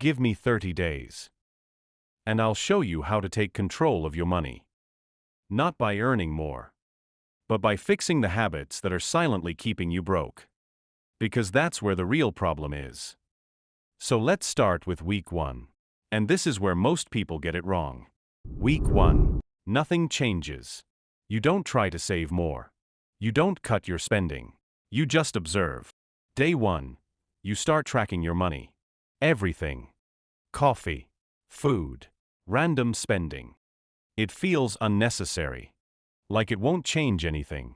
Give me 30 days. And I'll show you how to take control of your money. Not by earning more, but by fixing the habits that are silently keeping you broke. Because that's where the real problem is. So let's start with week 1. And this is where most people get it wrong. Week 1. Nothing changes. You don't try to save more. You don't cut your spending. You just observe. Day 1. You start tracking your money. Everything. Coffee. Food. Random spending. It feels unnecessary. Like it won't change anything.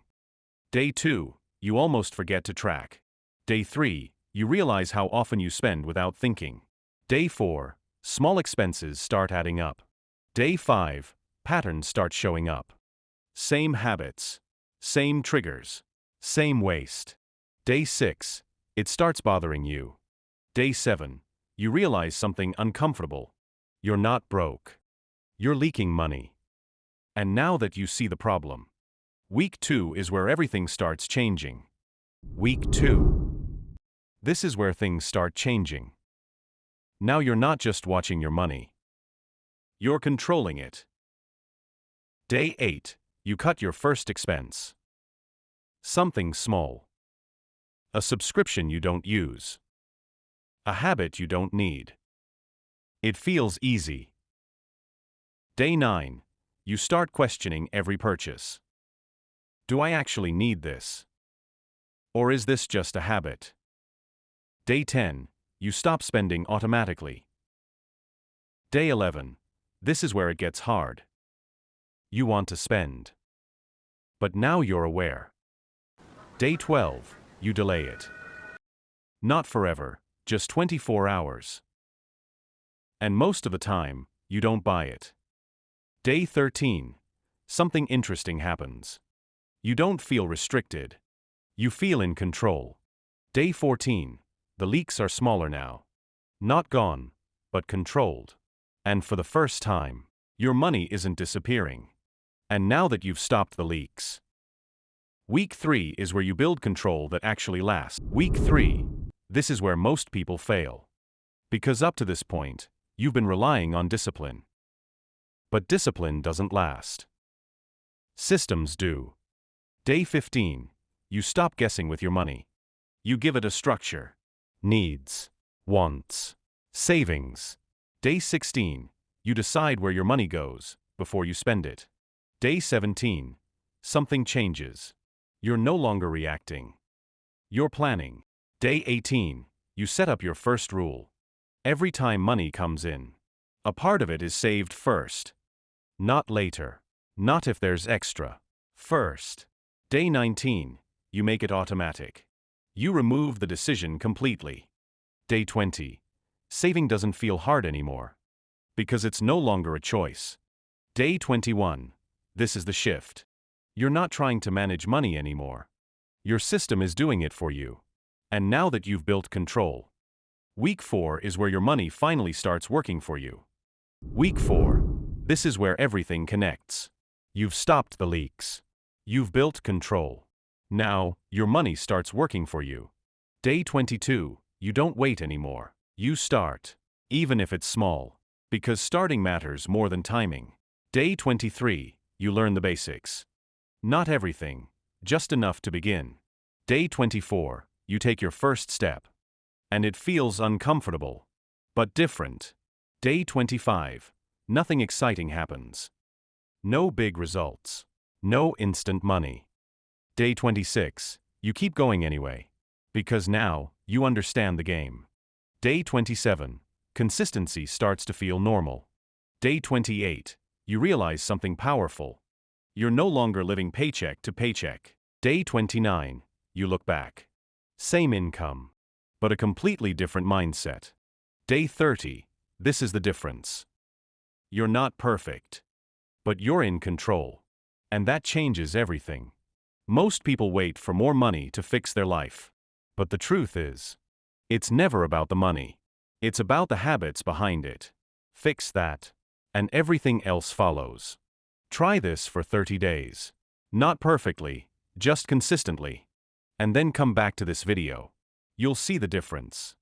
Day 2. You almost forget to track. Day 3. You realize how often you spend without thinking. Day 4. Small expenses start adding up. Day 5. Patterns start showing up. Same habits. Same triggers. Same waste. Day 6. It starts bothering you. Day 7. You realize something uncomfortable. You're not broke. You're leaking money. And now that you see the problem, week 2 is where everything starts changing. Week 2. This is where things start changing. Now you're not just watching your money. You're controlling it. Day 8. You cut your first expense. Something small. A subscription you don't use. A habit you don't need. It feels easy. Day 9. You start questioning every purchase. Do I actually need this? Or is this just a habit? Day 10. You stop spending automatically. Day 11. This is where it gets hard. You want to spend. But now you're aware. Day 12. You delay it. Not forever, just 24 hours. And most of the time, you don't buy it. Day 13. Something interesting happens. You don't feel restricted. You feel in control. Day 14. The leaks are smaller now. Not gone, but controlled. And for the first time, your money isn't disappearing. And now that you've stopped the leaks. Week 3 is where you build control that actually lasts. Week 3. This is where most people fail. Because up to this point, you've been relying on discipline. But discipline doesn't last. Systems do. Day 15. You stop guessing with your money. You give it a structure. Needs. Wants. Savings. Day 16. You decide where your money goes before you spend it. Day 17. Something changes. You're no longer reacting. You're planning. Day 18. You set up your first rule. Every time money comes in, a part of it is saved first. Not later. Not if there's extra. First. Day 19. You make it automatic. You remove the decision completely. Day 20. Saving doesn't feel hard anymore. Because it's no longer a choice. Day 21. This is the shift. You're not trying to manage money anymore. Your system is doing it for you. And now that you've built control, week 4 is where your money finally starts working for you. Week 4. This is where everything connects. You've stopped the leaks. You've built control. Now, your money starts working for you. Day 22. You don't wait anymore. You start. Even if it's small. Because starting matters more than timing. Day 23. You learn the basics. Not everything, just enough to begin. Day 24. You take your first step. And it feels uncomfortable. But different. Day 25. Nothing exciting happens. No big results. No instant money. Day 26. You keep going anyway. Because now, you understand the game. Day 27. Consistency starts to feel normal. Day 28. You realize something powerful. You're no longer living paycheck to paycheck. Day 29. You look back. Same income. But a completely different mindset. Day 30. This is the difference. You're not perfect. But you're in control. And that changes everything. Most people wait for more money to fix their life. But the truth is, it's never about the money. It's about the habits behind it. Fix that. And everything else follows. Try this for 30 days. Not perfectly, just consistently. And then come back to this video. You'll see the difference.